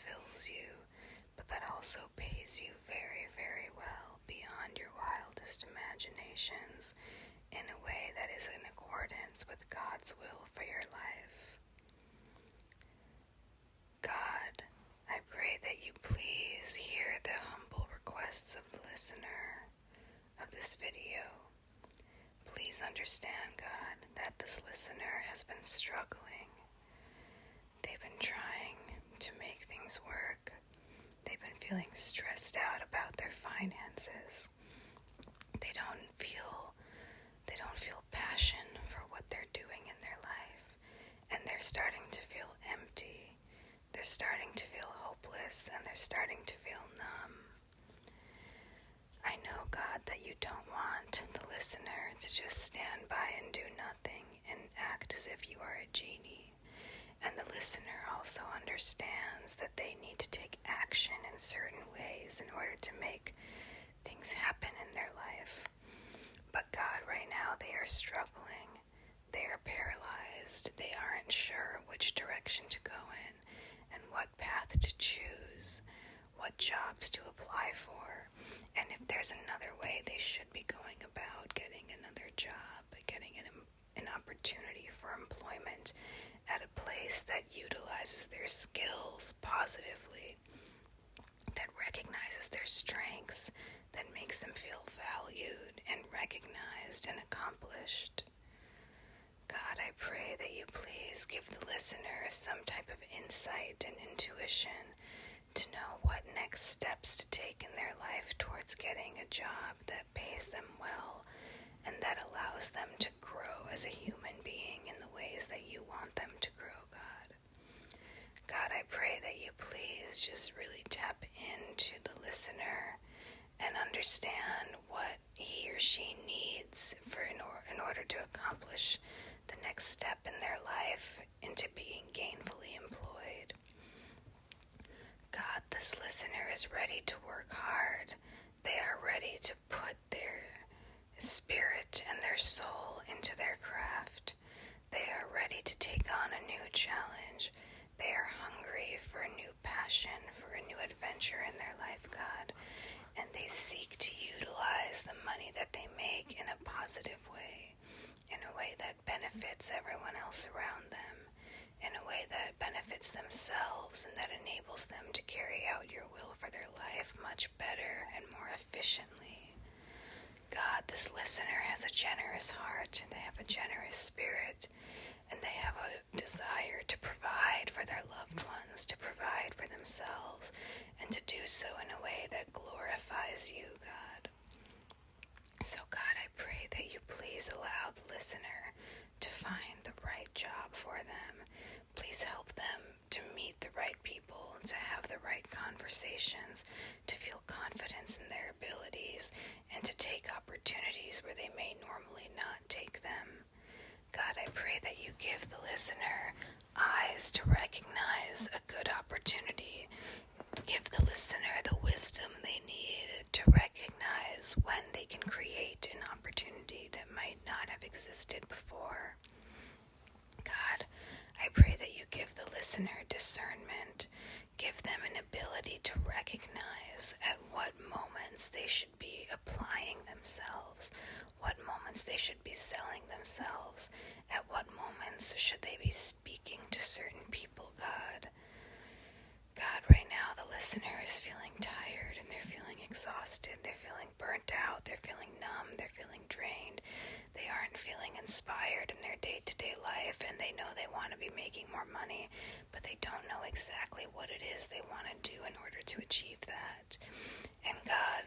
fulfills you, but that also pays you very, very well beyond your wildest imaginations in a way that is in accordance with God's will for your life. God, I pray that you please hear the humble requests of the listener of this video. Please understand, God, that this listener has been struggling. They've been trying to make things work. They've been feeling stressed out about their finances. They don't feel passion for what they're doing in their life, and they're starting to feel empty. They're starting to feel hopeless, and they're starting to feel numb. I know, God, that you don't want the listener to just stand by and do nothing and act as if you are a genie. And the listener also understands that they need to take action in certain ways in order to make things happen in their life. But God, right now they are struggling. They are paralyzed. They aren't sure which direction to go in and what path to choose, what jobs to apply for, and if there's another way they should be going about getting another job, getting an opportunity for employment at a place that utilizes their skills positively, that recognizes their strengths, that makes them feel valued and recognized and accomplished. God, I pray that you please give the listener some type of insight and intuition to know what next steps to take in their life towards getting a job that pays them well and that allows them to grow as a human being in the ways that you want them to grow, God. God, I pray that you please just really tap into the listener and understand what he or she needs in order to accomplish the next step in their life into being gainfully employed. God, this listener is ready to work hard. They are ready to put their spirit and their soul into their craft. They are ready to take on a new challenge. They are hungry for a new passion, for a new adventure in their life, God. And they seek to utilize the money that they make in a positive way, in a way that benefits everyone else around them, in a way that benefits themselves and that enables them to carry out your will for their life much better and more efficiently. God, this listener has a generous heart, they have a generous spirit, and they have a desire to provide for their loved ones, to provide for themselves, and to do so in a way that glorifies you, God. So, God, I pray that you please allow the listener to find the right job for them. Please help them to meet the right people, to have the right conversations, to feel confidence in their abilities, and to take opportunities where they may normally not take them. God, I pray that you give the listener eyes to recognize a good opportunity. Give the listener the wisdom they need to recognize when they can create an opportunity that might not have existed before. God, I pray that you give the listener discernment. Give them an ability to recognize at what moments they should be applying themselves, what moments they should be selling themselves, at what moments should they be speaking to certain people, God. God, right now the listener is feeling tired and they're feeling exhausted, they're feeling burnt out, they're feeling numb, they're feeling drained. They aren't feeling inspired in their day-to-day life, and they know they want to be making more money, but they don't know exactly what it is they want to do in order to achieve that. And God,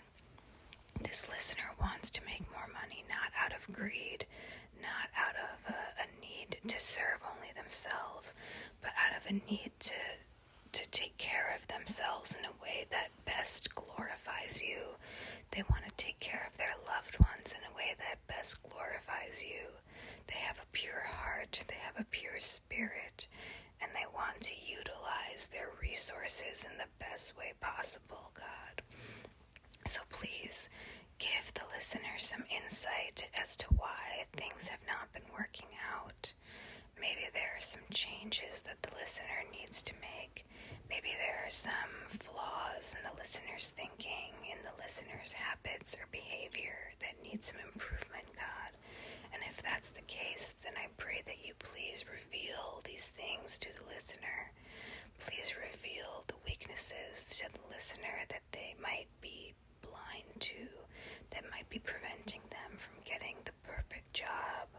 this listener wants to make more money, not out of greed, not out of a need to serve only themselves, but out of a need to take care of themselves in a way that best glorifies you. They want to take care of their loved ones in a way that best glorifies you. They have a pure heart, they have a pure spirit, and they want to utilize their resources in the best way possible, God. So please give the listener some insight as to why things have not been working out. Maybe there are some changes that the listener needs to make. Maybe there are some flaws in the listener's thinking, in the listener's habits or behavior that need some improvement, God. And if that's the case, then I pray that you please reveal these things to the listener. Please reveal the weaknesses to the listener that they might be blind to, that might be preventing them from getting the perfect job.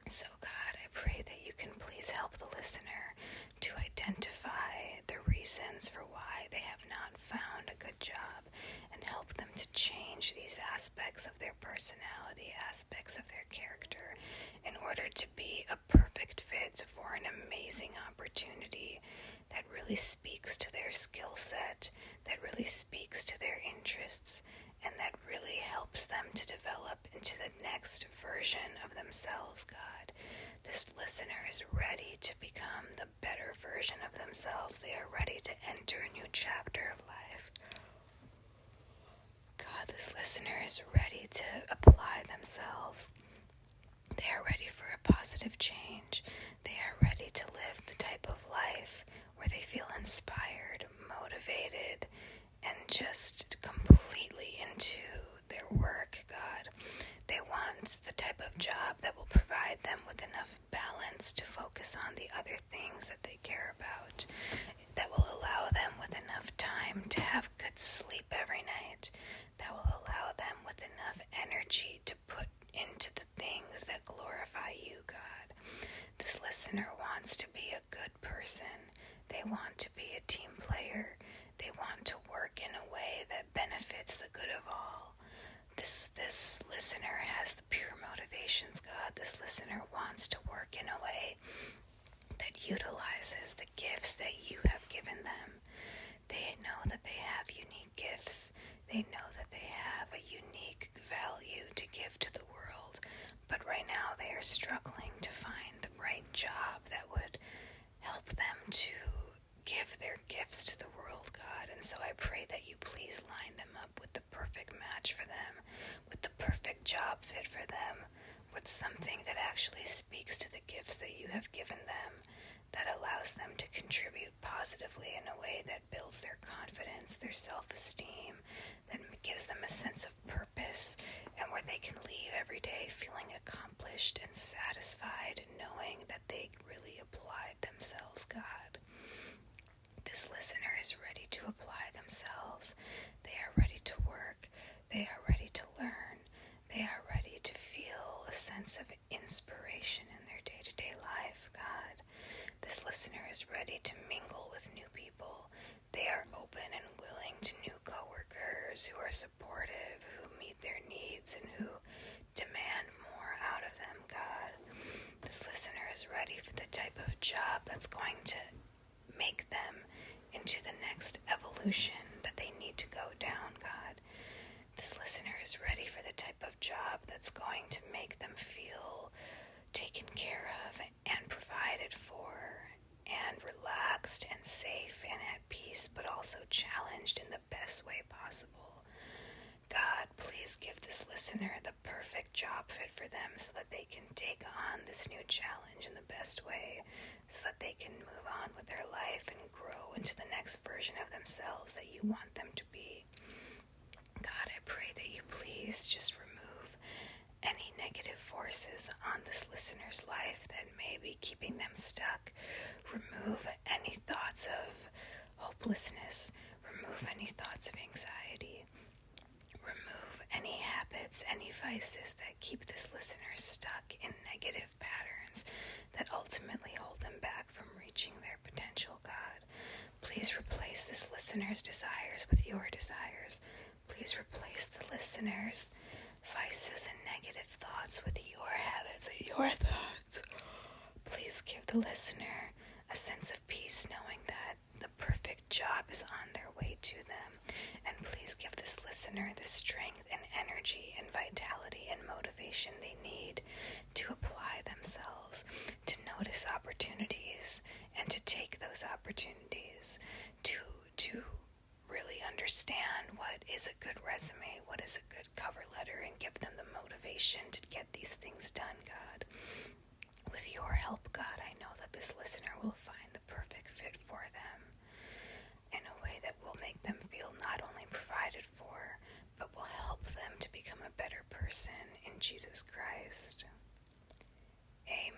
So God, I pray that you can please help the listener to identify the reasons for why they have not found a good job and help them to change these aspects of their personality, aspects of their character, in order to be a perfect fit for an amazing opportunity that really speaks to their skill set, that really speaks to their interests, and that really helps them to develop into the next version of themselves, God. This listener is ready to become the better version of themselves. They are ready to enter a new chapter of life. God, this listener is ready to apply themselves. They are ready for a positive change. They are ready to live the type of life where they feel inspired, motivated, and just completely into their work, God. They want the type of job that will provide them with enough balance to focus on the other things that they care about, that will allow them with enough time to have good sleep every night, that will allow them with enough energy to put into the things that glorify you, God. This listener wants to be a good person. They want to be a team player. They want to work in a way that benefits the good of all. This listener has the pure motivations, God. This listener wants to work in a way that utilizes the gifts that you have given them. They know that they have unique gifts. They know that they have a unique value to give to the world. But right now they are struggling to find the right job that would help them to give their gifts to the world, God. And so I pray that you please line them up with the perfect match for them, with the perfect job fit for them, with something that actually speaks to the gifts that you have given them, that allows them to contribute positively in a way that builds their confidence, their self-esteem, that gives them a sense of purpose, and where they can leave every day feeling accomplished and satisfied, knowing that they really applied themselves, God. This listener is ready to apply themselves. They are ready to work. They are ready to learn. They are ready to feel a sense of inspiration in their day-to-day life, God. This listener is ready to mingle with new people. They are open and willing to new coworkers who are supportive, who meet their needs, and who demand more out of them, God. This listener is ready for the type of job that's going to make them into the next evolution that they need to go down, God. This listener is ready for the type of job that's going to make them feel taken care of and provided for, and relaxed and safe and at peace, but also challenged in the best way possible. God, please give this listener the perfect job fit for them so that they can take on this new challenge in the best way, so that they can move on with their life and grow into the next version of themselves that you want them to be. God, I pray that you please just remove any negative forces on this listener's life that may be keeping them stuck. Remove any thoughts of hopelessness. Remove any thoughts of anxiety. Remove any habits, any vices that keep this listener stuck in negative patterns that ultimately hold them back from reaching their potential, God. Please replace this listener's desires with your desires. Please replace the listener's vices and negative thoughts with your habits and your thoughts. Please give the listener a sense of peace knowing that the perfect job is on their way to them. And please give this listener the strength and energy and vitality and motivation they need to apply themselves, to notice opportunities and to take those opportunities, to really understand what is a good resume, what is a good cover letter, and give them the motivation to get these things done, God. with your help, God, I know that this listener will find the perfect fit for them in a way that will make them feel not only provided for, but will help them to become a better person in Jesus Christ. Amen.